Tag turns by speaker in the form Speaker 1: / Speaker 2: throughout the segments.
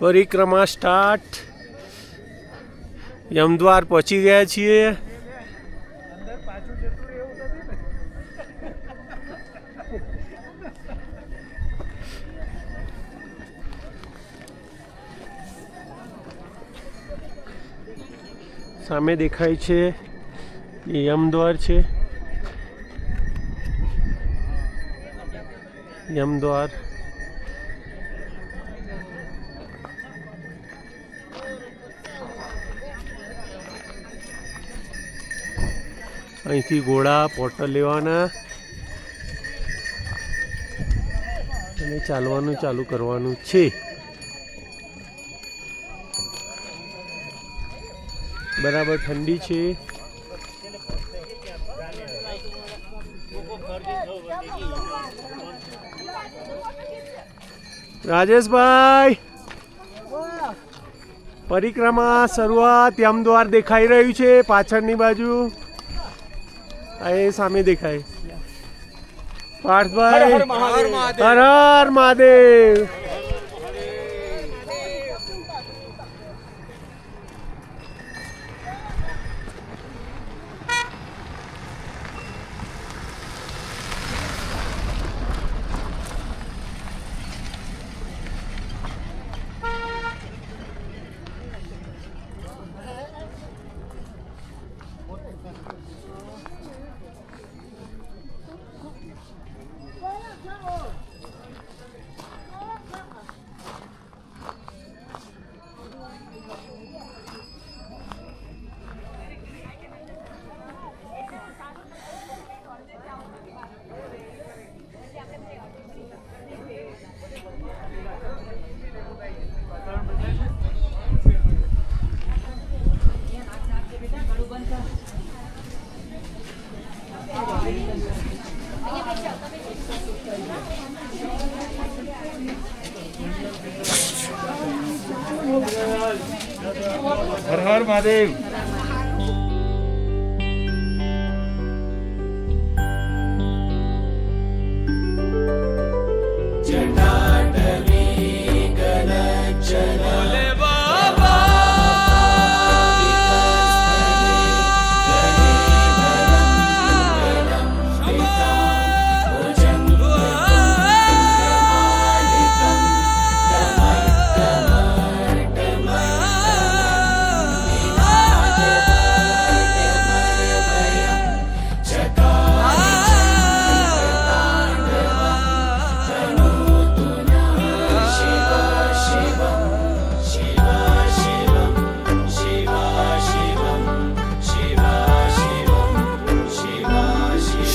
Speaker 1: પરિક્રમા સ્ટાર્ટ. યમદ્વાર પહોંચી ગયા છીએ. સામે દેખાય છે એ યમદ્વાર છે. યમદ્વાર અહીંથી ઘોડા પોર્ટલ લેવાના અને ચાલવાનું ચાલુ કરવાનું છે. બરાબર ઠંડી છે. રાજેશભાઈ, પરિક્રમા શરૂઆત યમદ્વાર દેખાઈ રહ્યું છે પાછળની બાજુ. એ સામે દેખાય. પાર્થભાઈ, હર હર મહાદેવ. हर हर महादेव.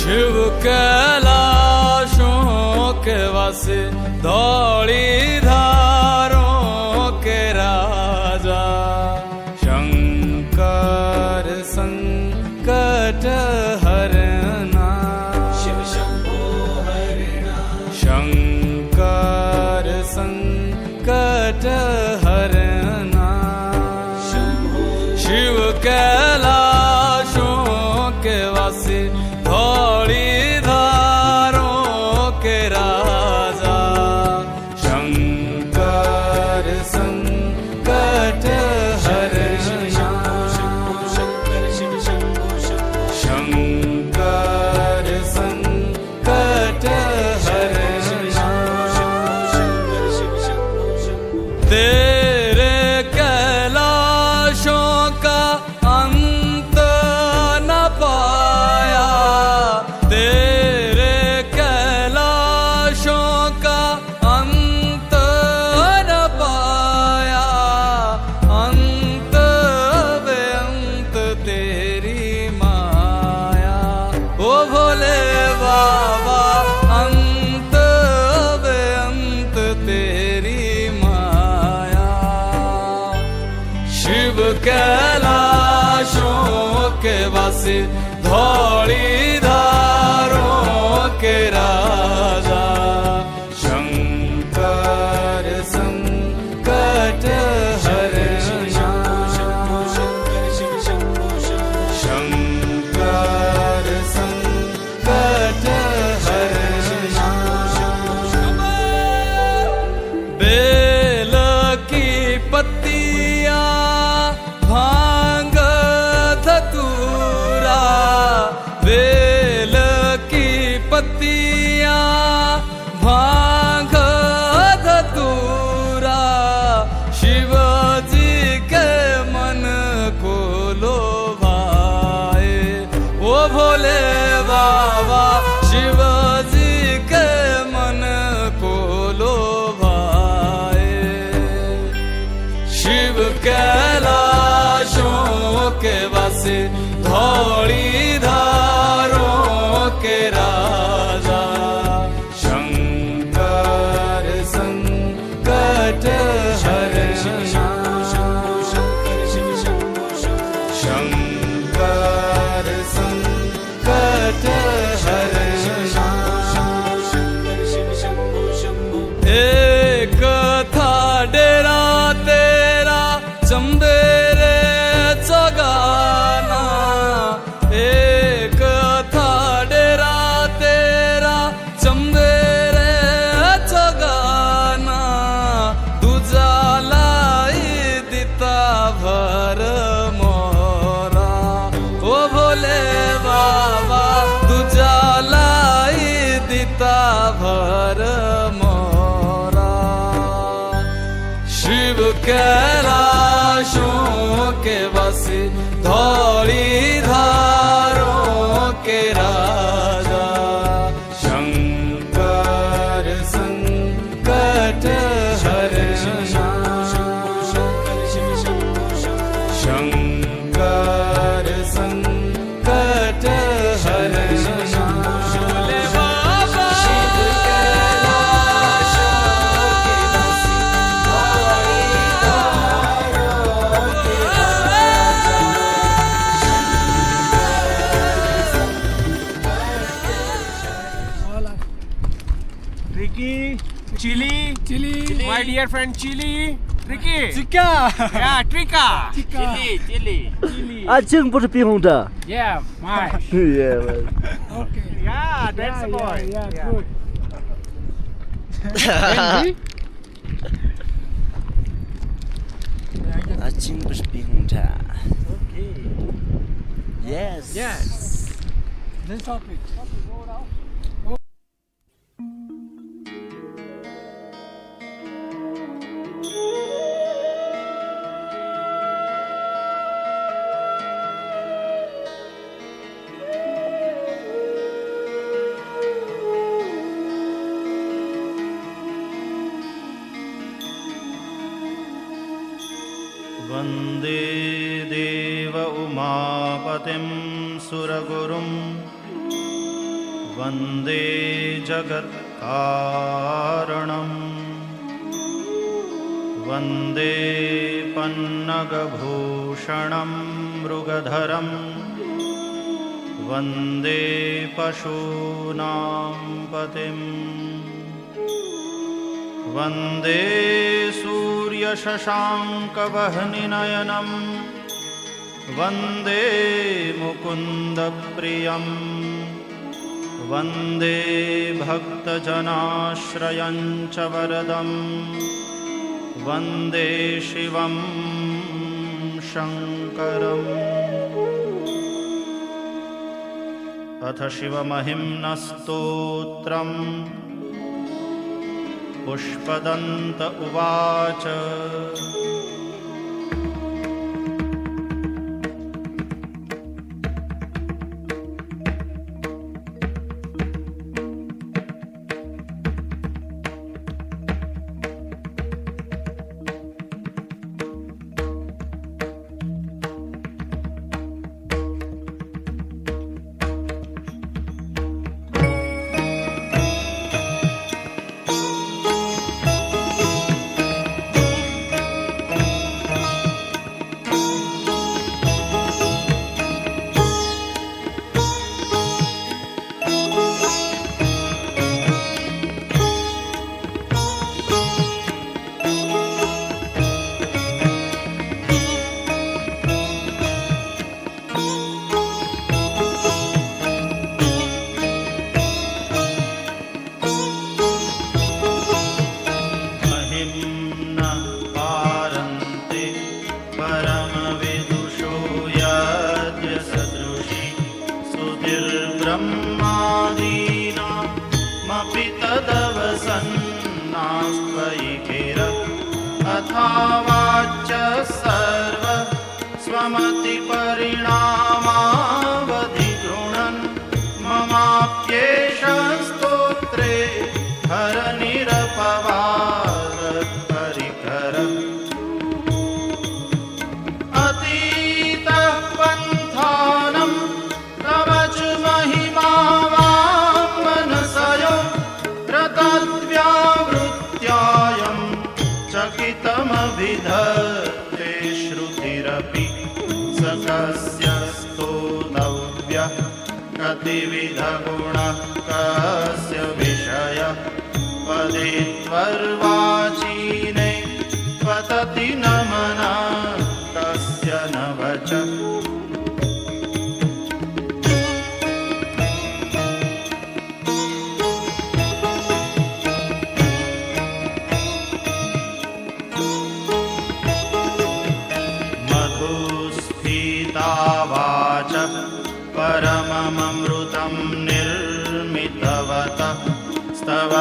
Speaker 1: शिव कैलाशों के वासे धौली धारों के राजा शंकर संकट हरना. शिव शंभो हरना. शंकर संकट हरना. शिव कैलाशों के वासे धौली धारों के राजा शंकर संकट हरना. शंकर संकट हरना. तेरे कैलाशों का अंत न पाया. तेरे कैलाशों का अंत न पाया. अंत बेअंत तेरी माया. ओ भोले बाबा अंत बेअंत तेरी माया. शिव कैलाशों के वासे धौली धारों के राजा शंकर संकट हरना. शंकर संकट हरना. बेल की
Speaker 2: शिव कैलाशों के वासी धौली धारों के राजा शंकर संकट हरना शंकर संकट हरना भोले बाबा शिव कैलाशों के वासी धौली धारों के राजा
Speaker 1: Ricky, Chili, my dear friend Chili, Ricky.
Speaker 3: Chica.
Speaker 1: Yeah, Trika.
Speaker 3: Chili.
Speaker 4: 阿静不是冰红茶。
Speaker 3: Yeah, my.
Speaker 4: Yeah.
Speaker 3: Okay.
Speaker 1: Yeah, that's the boy.
Speaker 3: Yeah,
Speaker 1: Yeah.
Speaker 3: good. And
Speaker 4: 阿静不是冰红茶。
Speaker 1: Okay.
Speaker 4: Yes.
Speaker 1: Yes.
Speaker 3: this topic.
Speaker 5: वन्दे देव उमापतिं सुरगुरुं वन्दे जगत्कारणं वन्दे पन्नगभूषणं मृगधरं वन्दे पशूनां पतिम् वन्दे सूर्यशशाङ्कवह्निनयनं वन्दे मुकुन्दप्रियं वन्दे भक्तजनाश्रयं च वरदं वन्दे शिवं शङ्करम् अथ शिवमहिम्नस्तोत्रम् पुष्पदन्त उवाच ब्रह्मादीनामपि तदवसन्नास्त्वयि किर अथावाच्य सर्व स्वमतिपरिणामावधिगृह्णन् ममाप्येष स्तोत्रे हरनिरपवादपरिकर अतीतः पन्थानं तव च महिमा वाङ्मनसयो रतद्व्यावृत्यायं चकितमभिधत्ते श्रुतिरपि स कस्य स्तोतव्यः कतिविधगुणः कस्य विषयः पदे त्वर्वाचीने पतति न मनः कस्य न वचः मधुस्फीतावाच परमममृतं निर्मितवतः स्तव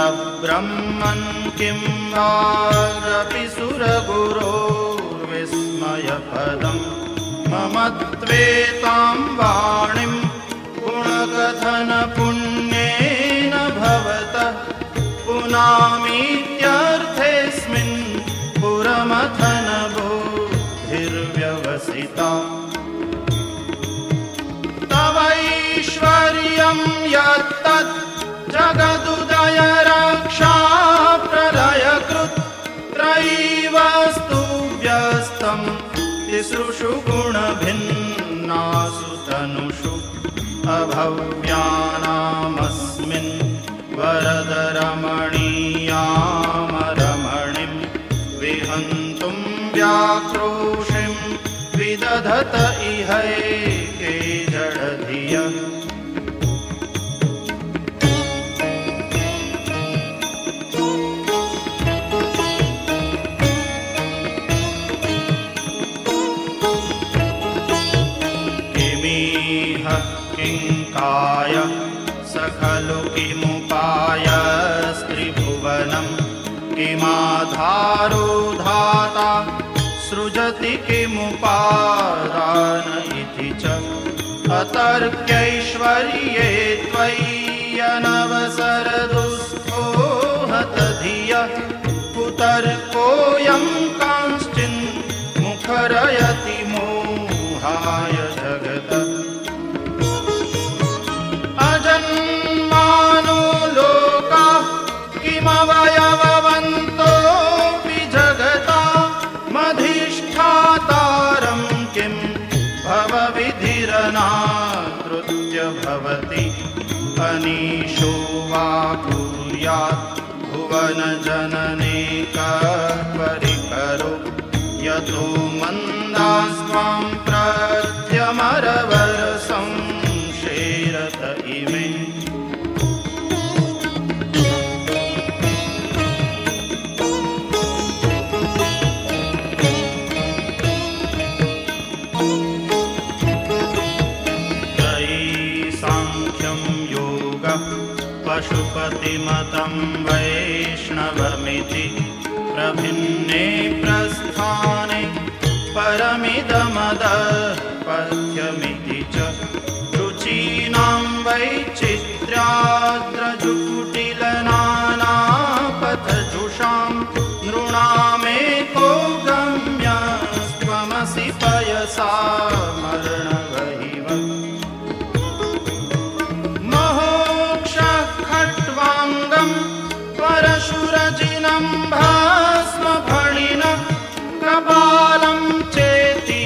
Speaker 5: ब्रह्मन् किं वागपि सुरगुरोर्विस्मयपदं मम त्वेतां वाणीं गुणकथनपुण्येन भवतः पुनामीत्यर्थेऽस्मिन् पुरमथनबुद्धिर्व्यवसिता तवैश्वर्यं यत्तत् जगदुदय रक्षा प्रलयकृत् त्रयीवस्तु व्यस्तं तिसृषु गुणभिन्नासु तनुषु अभव्यानामस्मिन् वरदरमणीयामरमणिं विहन्तुं व्याक्रोशिं विदधत इहैके जडधिय किङ्काय स खलु किमुपायस्त्रिभुवनं किमाधारो धाता सृजति किमुपादान इति च अतर्क्यैश्वर्ये त्वय्यनवसरदुःस्थो हतधियः कुतर्कोऽयं कांश्चिन् मुखरयति मोहाय जगतः अजन्मानो लोकाः किमवयववन्तोऽपि जगता मधिष्ठातारं किं भवविधिरनादृत्य भवति अनीशो वा कुर्यात् भुवनजननेकः परिकरो यतो मन्दास्त्वां प्रत्यमरवरसं शेरत इमे त्रयी सांख्यं योगः पशुपतिमतं वैष्णवमिति प्रभिन्ने प्रस्थाने परमिदमदः पथ्यमिति च रुचीनां वैचित्र्याद्रजुकुटिलनानापथजुषां नृणामेको गम्यस्त्वमसि पयसा मरणवहिव महोक्षः खट्वाङ्गं परशुरजिनं भस्मफणिनः कपालं चेति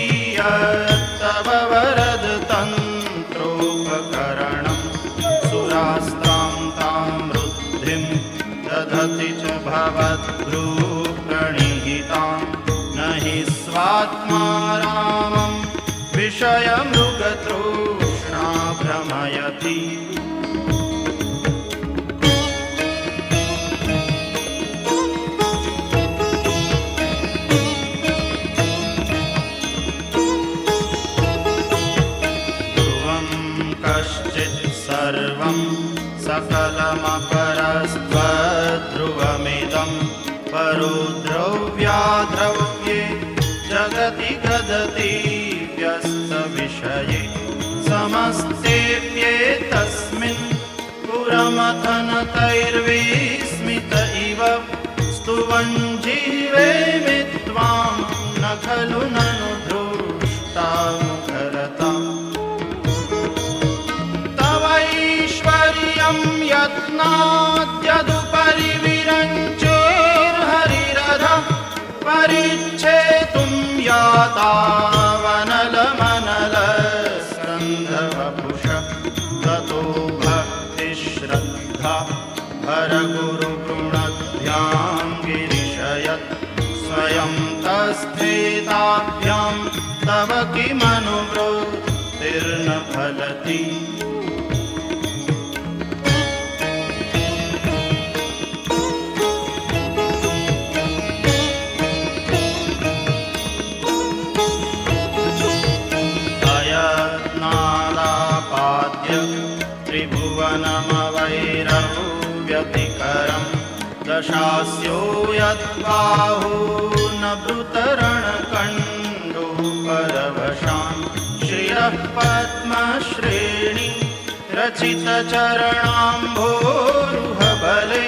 Speaker 5: तव वरद तन्त्रोपकरणं सुरास्तां तां वृद्धिं दधति च भवद्भ्रूप्रणिहितां न हि स्वात्मा रामं विषयमृगतृष्णा भ्रमयति सर्वं सकलमपरस्त्वध्रुवमिदं परो द्रव्याद्रव्ये जगति गदति व्यस्तविषये समस्तेऽप्येतस्मिन् पुरमथनतैर्विस्मित इव स्तुवञ्जीवेमि त्वां न खलु ननु धृष्टामुखरताम् यत्नाद्यदुपरि विरञ्चेर्हरिरध परिच्छेतुं यातावनलमनलस्कन्धवपुष ततो भक्तिश्रद्धा हरगुरुगुणभ्यां गिरिशयत् स्वयं तस्थेताभ्यां तव किमनुवृत्तिर्न फलति त्रिभुवनमवैरव्यतिकरं प्रशास्यो यद्बाहु नभृतरणकण्डो परवशान् श्रियः पद्मश्रेणी रचितचरणाम्भोरुहबले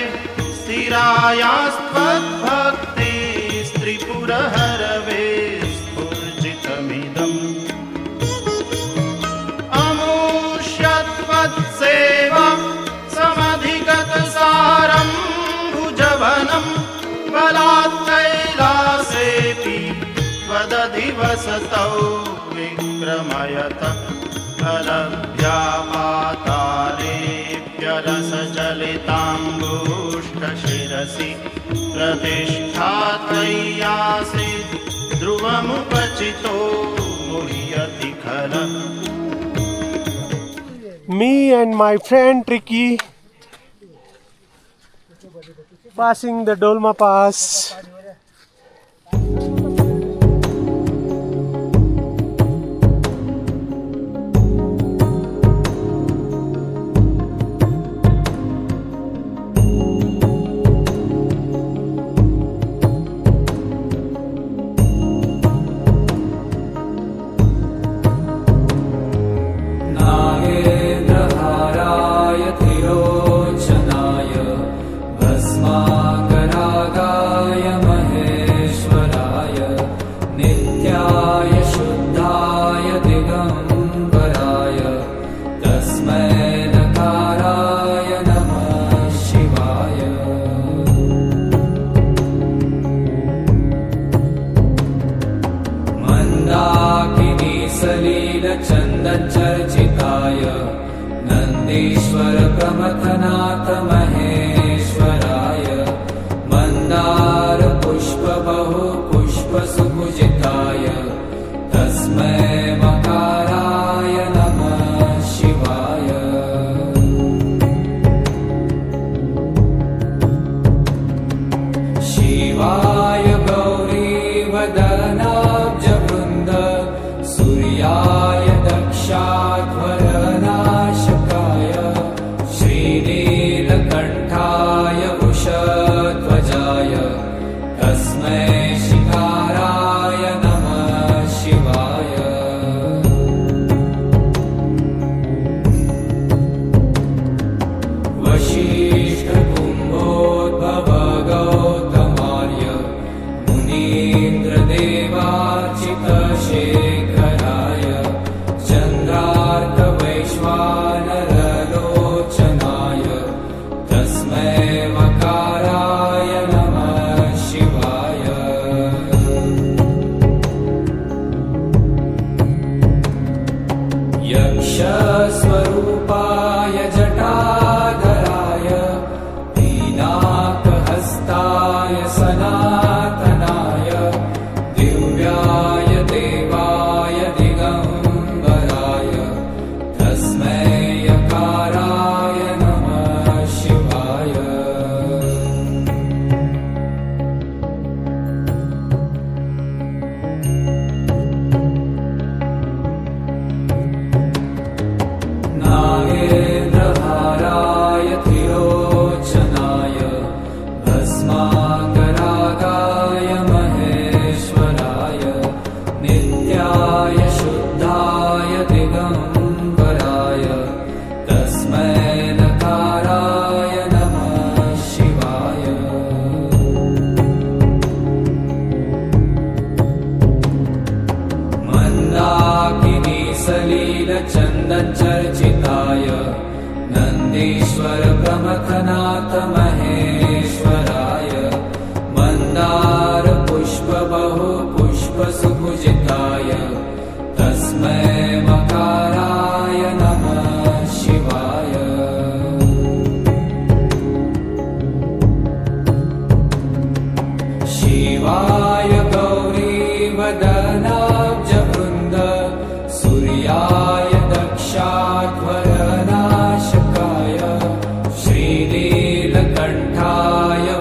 Speaker 5: स्थिरायास्त्वद्भक्ति स्त्रिपुरहरवे स्फुर्जितमिदम् अमुष्यत्वत्सेवा समधिगतसारं भुजवनं बलात् कैलासेऽपि त्वदधिवसतौ विक्रमयत अलभ्यापातारेऽप्यरसजलिताम्बुष्ठशिरसि प्रतिष्ठात्वय्यासीत् ध्रुवमुपचितो मुह्यति खलः.
Speaker 1: Me and my friend Tricky passing the Dolma Pass.
Speaker 2: नागेन्द्रहाराय त्रिलोचनाय भस्माकरागाय महेश्वराय नित्याय शुद्धाय दिगम्बराय तस्मै नकाराय नमः शिवाय. मन्दाकिनी सलीलचन्दचर्चिताय नन्दीश्वर प्रमथनाथ महेश्वराय मन्दार पुष्प बहु पुष्प सुपूजिताय तस्मै मकाराय नमः शिवाय. शिवाय गौरीवदनाब्जवृन्द सूर्याय दक्षाध्वरनाशकाय श्रीनीलकण्ठाय वृषध्वजाय तस्मै शिकाराय नमः शिवाय. वसिष्ठकुम्भोद्भव गौतमार्य मुनीन्द्रदेवार्चितशेखराय चन्द्रार्कवैश्वानरलोचनाय तस्मै मकाराय नमः शिवाय. यक्षस्वरूपाय जटाधराय पीनाकहस्ताय सनातनाय दिव्याय देवाय दिगम्बराय तस्मै यकाराय नमः शिवाय. नागेन्द्रहाराय त्रिलोचनाय भस्माकरागाय महेश्वराय नित्याय शुद्धाय दिगम्बराय तस्मै नकाराय नमः शिवाय. मन्दाकिनी सलीलचन्दचर्चिताय नन्दीश्वर प्रमथनाथ महेश्वराय मन्दार पुष्प बहु पुष्प सुपूजिताय तस्मै मकाराय नमः शिवाय. शिवाय गौरीवदनाब्जवृन्द सूर्याय दक्षाध्वरनाशकाय श्रीनीलकण्ठाय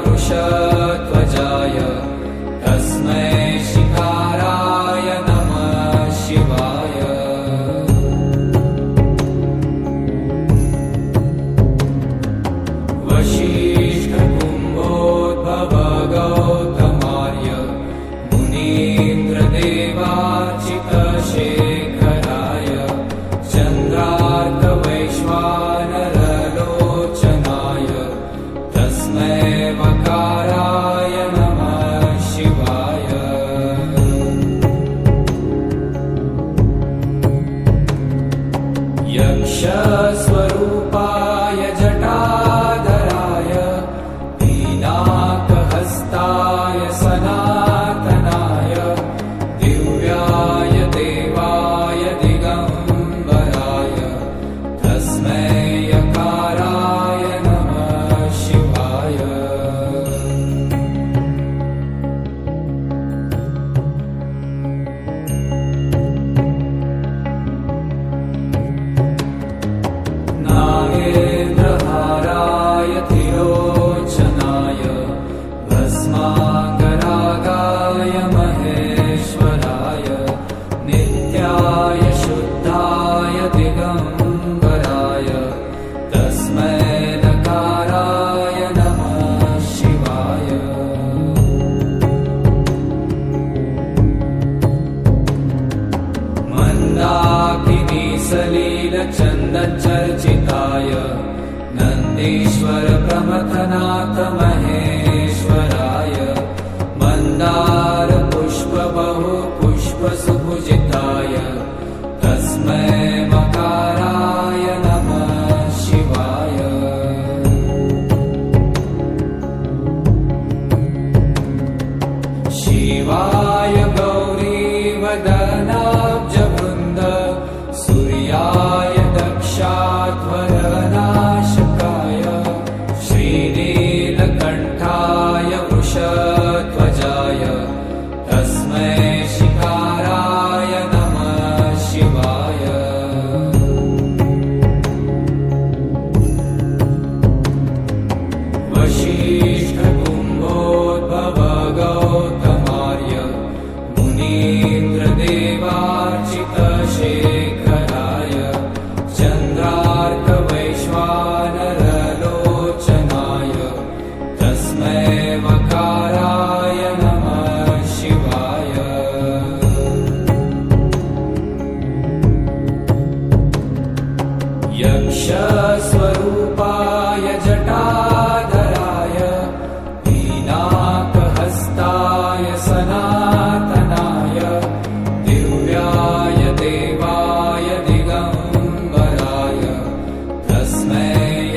Speaker 2: वृषध्वजाय तस्मै शिकाराय नन्दीश्वर प्रमथनाथ महेश्वराय मन्दार पुष्प बहु पुष्प सुपूजिताय तस्मै मकाराय नमः शिवाय शिवाय गौरीवदनाब्जवृन्द सूर्याय दक्षाध्वरनाशकाय श्रीनीलकण्ठाय वृषध्वजाय तस्मै शिकाराय नमः शिवाय वसिष्ठकुम्भोद्भव गौतमार्य मुनीन्द्रदेवार्चितशेखराय चन्द्रार्कवैश्वानरलोचनाय तस्मै वकाराय नमः शिवाय यक्षस्वरूपाय जटाधराय पीनाकहस्ताय सनातनाय दिव्याय देवाय दिगम्बराय तस्मै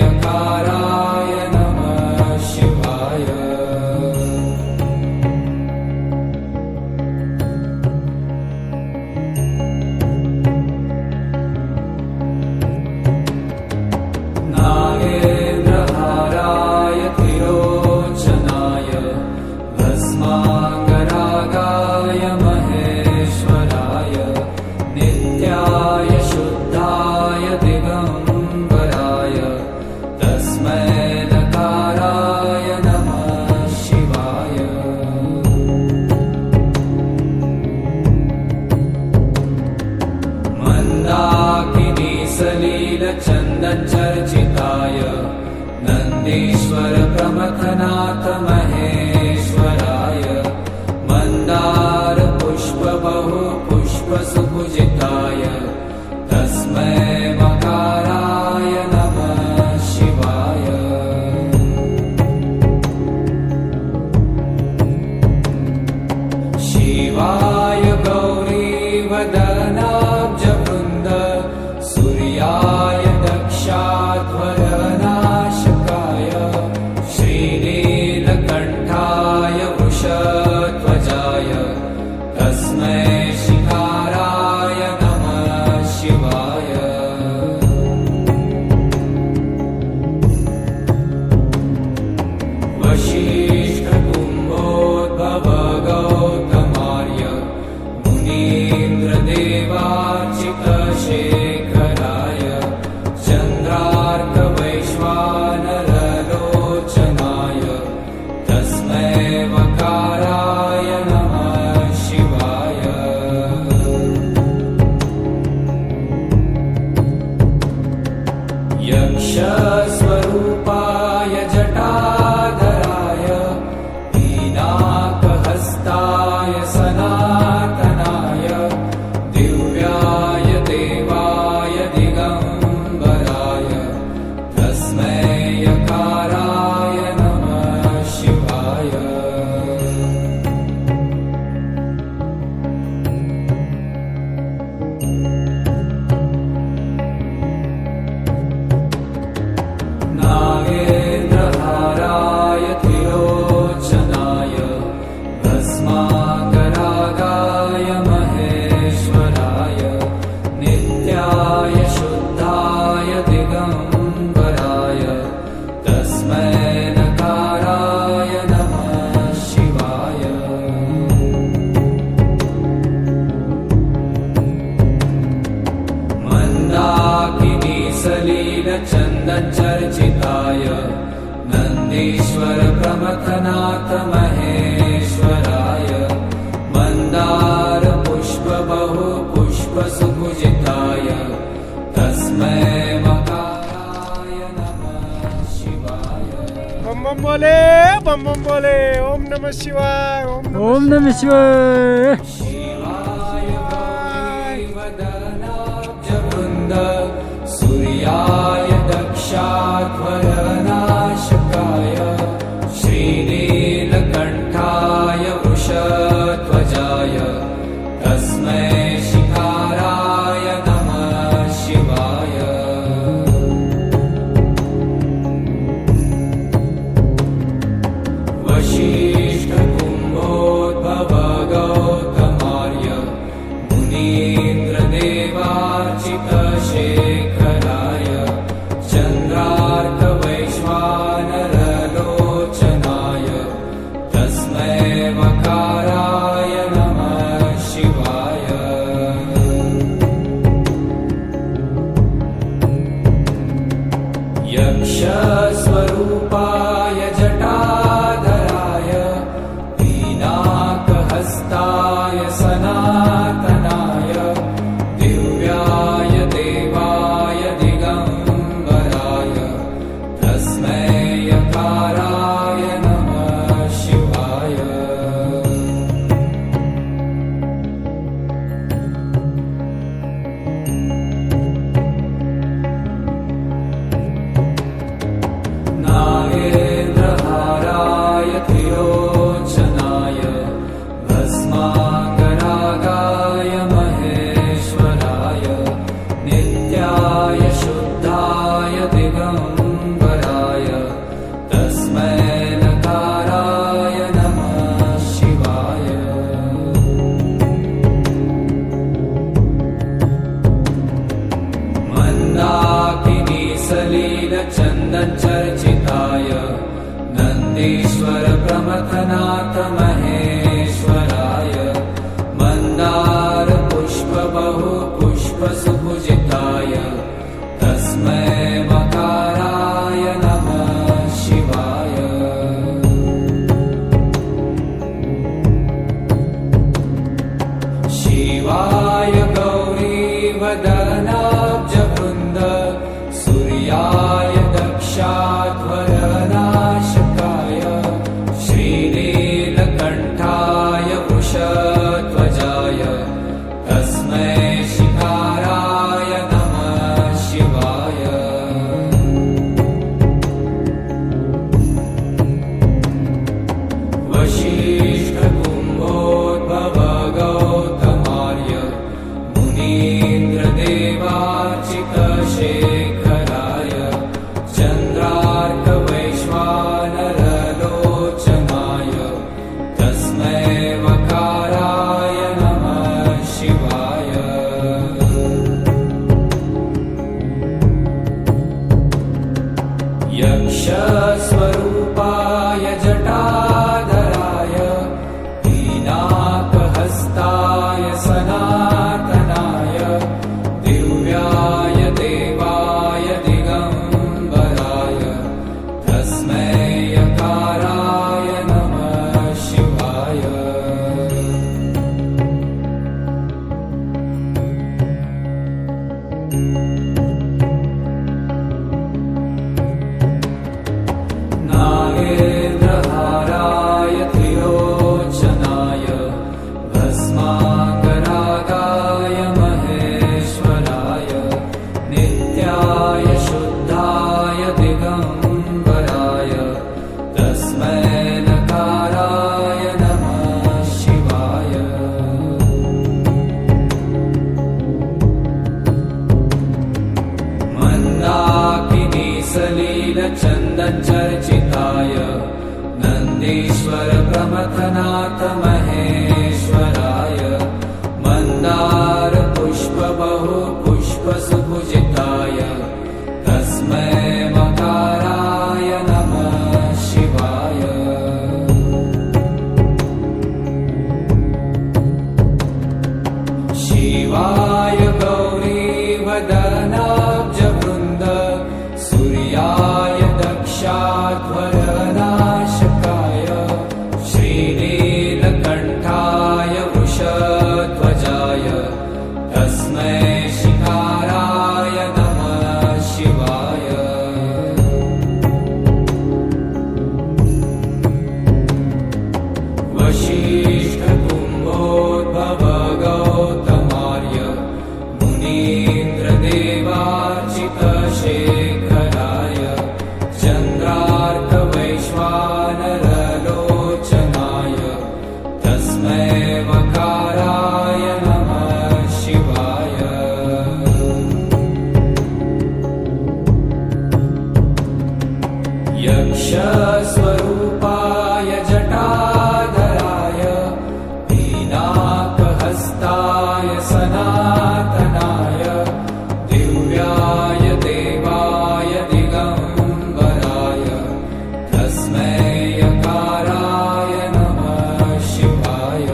Speaker 2: यकाराय नमः शिवाय नागेन्द्रहाराय त्रिलोचनाय भस्माकरागाय महेश्वराय नित्याय शुद्धाय दिगम्बराय तस्मै नकाराय नमः शिवाय मन्दाकिनी सलीलचन्दचर्चिताय नन्दीश्वर प्रमथनाथ महेश्वराय मन्दार पुष्प बहु पुष्प सुपूजिताय तस्मै मकाराय नमः शिवाय शिवाय गौरीवदनाब्जवृन्द सूर्याय दक्षाध्वरनाशकाय श्रीनीलकण्ठाय वृषध्वजाय तस्मै शिकाराय नमः शिवाय वसिष्ठकुम्भोद्भव गौतमार्य मुनीन्द्रदेवार्चितशेखराय चन्द्रार्कवैश्वानरलोचनाय तस्मै वकाराय नमः शिवाय यक्षस्वरूपाय जटाधराय पीनाकहस्ताय सनातनाय दिव्याय देवाय दिगम्बराय तस्मै यकाराय नमः शिवाय नागेन्द्रहाराय त्रिलोचनाय भस्माकरागाय महेश्वराय नित्याय शुद्धाय दिगम्बराय तस्मै नकाराय नमः शिवाय मन्दाकिनी सलीलचन्दचर्चिताय नन्दीश्वर प्रमथनाथ महेश्वराय मन्दार पुष्प बहु पुष्प सुपूजिताय तस्मै मकाराय नमः शिवाय
Speaker 1: बम बम बोले बम बम बोले ओम नमः शिवाय ओम
Speaker 3: ओम नमः शिवाय
Speaker 2: शिवाय गौरीवदनाब्जवृन्द सूर्याय दक्षाध्वरनाशकाय तस्मै शिकाराय नमः शिवाय वसिष्ठकुम्भोद्भव गौतमार्य मुनीन्द्रदेवार्चितशेखराय चन्द्रार्कवैश्वानरलोचनाय तस्मै वकाराय नमः शिवाय यक्षस्वरूपाय जटाधराय पीनाकहस्ताय सनातनाय दिव्याय देवाय दिगम्बराय तस्मै यकाराय नमः शिवाय नागेन्द्रहाराय त्रिलोचनाय भस्माकरागाय महेश्वराय नित्याय शुद्धाय दिगम्बराय तस्मै नकाराय नमः शिवाय मन्दाकिनी सलीलचन्दनचर्चिताय नन्दीश्वर प्रमथनाथ महेश्वराय मन्दार पुष्प बहु पुष्प सुपूजिताय तस्मै मकाराय नमः शिवाय शिवाय गौरीवदनाब्जवृन्द सूर्याय दक्षाध्वरनाशकाय श्रीनीलकण्ठाय वृषध्वजाय तस्मै शिकाराय नमः शिवाय वसिष्ठकुम्भोद्भव गौतमार्य मुनीन्द्रदेवार्चितशेखराय चन्द्रार्कवैश्वानरलोचनाय तस्मै वकाराय नमः शिवाय यक्षस्वरूपाय जटाधराय पीनाकहस्ताय सनातनाय दिव्याय देवाय दिगम्बराय तस्मै यकाराय नमः शिवाय नागेन्द्रहाराय त्रिलोचनाय भस्माकरागाय महेश्वराय नित्याय शुद्धाय दिगम्बराय तस्मै नकाराय नमः शिवाय मन्दाकिनी सलीलचन्दनचर्चिताय नन्दीश्वर प्रमथनाथ महेश्वराय मन्दार पुष्प बहु पुष्प सुपूजिताय तस्मै मकाराय नमः शिवाय शिवाय गौरीवदनाब्जवृन्द सूर्याय दक्षा यक्षस्वरूपाय जटाधराय पीनाकहस्ताय सनातनाय दिव्याय देवाय दिगम्बराय तस्मै यकाराय नमः शिवाय।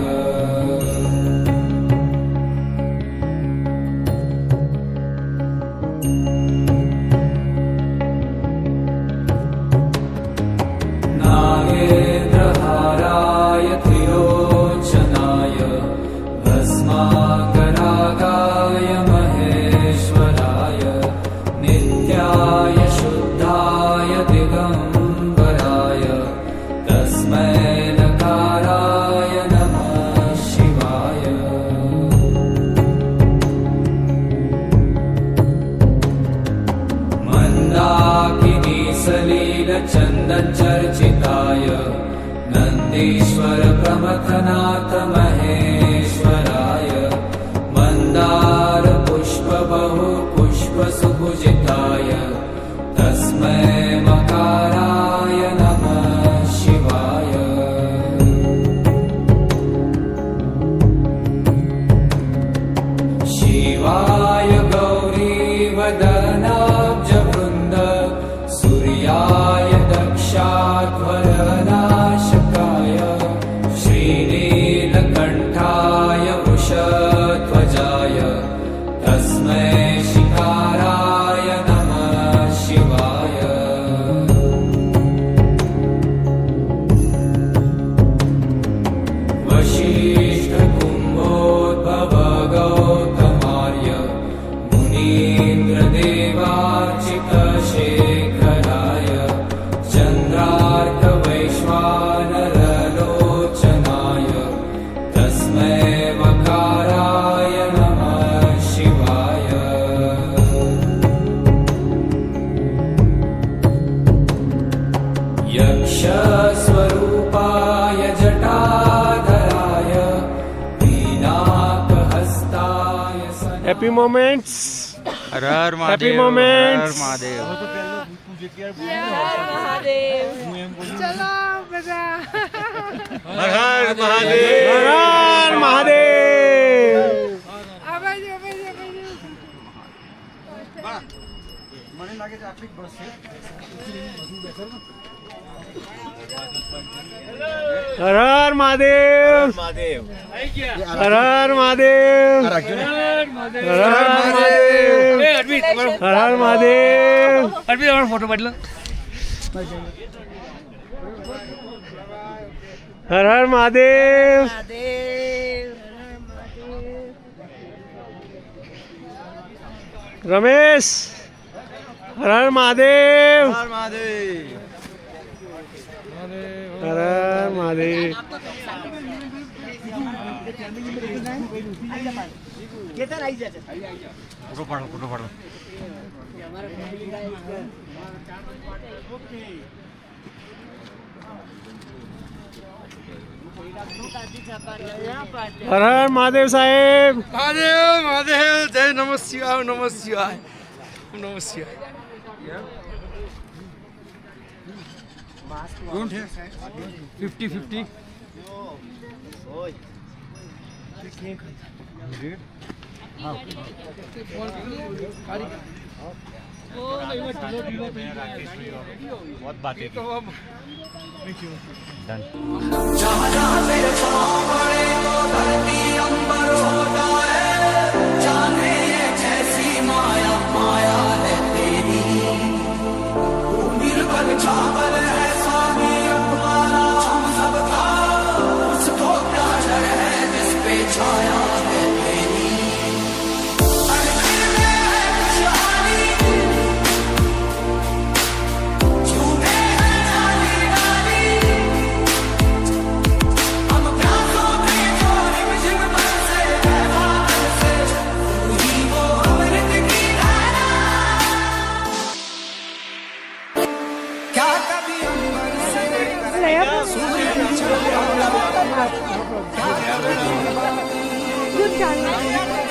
Speaker 2: नागेन्द्रहाराय त्रिलोचनाय भस्माकरागाय महेश्वराय नित्याय शुद्धाय दिगम्बराय तस्मै नकाराय नमः शिवाय। मन्दाकिनी सलीलचन्दनचर्चिताय नन्दीश्वर प्रमथनाथ महेश्वराय मन्दार पुष्प बहु पुष्प सुपूजिताय तस्मै मकाराय नमः शिवाय। शिवाय गौरीवदनाब्जवृन्द सूर्याय दक्षाध्वरनाशकाय श्रीनीलकण्ठाय वृषध्वजाय तस्मै शिकाराय नमः शिवाय। वसिष्ठकुम्भोद्भव गौतमार्य मुनीन्द्रदेवार्चितशेखराय चन्द्रार्कवैश्वानरलोचनाय तस्मै वकाराय नमः शिवाय। यक्षस्वरूपाय जटाधराय पीनाकहस्ताय
Speaker 1: हॅपी मोमेंट्स,
Speaker 6: हर हर
Speaker 1: हॅपी
Speaker 6: महादेव,
Speaker 1: मोमेंट्स.
Speaker 6: हर महादेव.
Speaker 1: हर हर महादेव, हर हर महादेव. हर हर महादेव, हर हर महादेव, हर हर महादेव, हर हर महादेव.
Speaker 3: फोटो पाडलं.
Speaker 1: हर हर महादेव. रमेश, हर हर महादेव, हर हर महादेव.
Speaker 6: फोटो पाडलं, फोटो पाडलं.
Speaker 1: हर हर महादेव साहेब.
Speaker 6: महादेव महादेव, जय नमः शिवाय, नमः शिवाय, नमः शिवाय. 50-50. बहुत बातें की. Done.
Speaker 2: जहाँ जहाँ तेरे पाँव पड़े तो धरती अंबर होता है। जाने ये जैसी माया माया है तेरी। तू निर्बल चावल है स्वामी अपना हम सबका। उसको प्यार है जिस पे छाया है तेरी। हर दिल में है खुशहाली। झूमे हैं डाली डाली। हम प्यासों पे जो रिमझिम बरसे है बादल से। तू ही वो अमृत की धारा। क्या कभी अंबर से सूरज चला? क्या कभी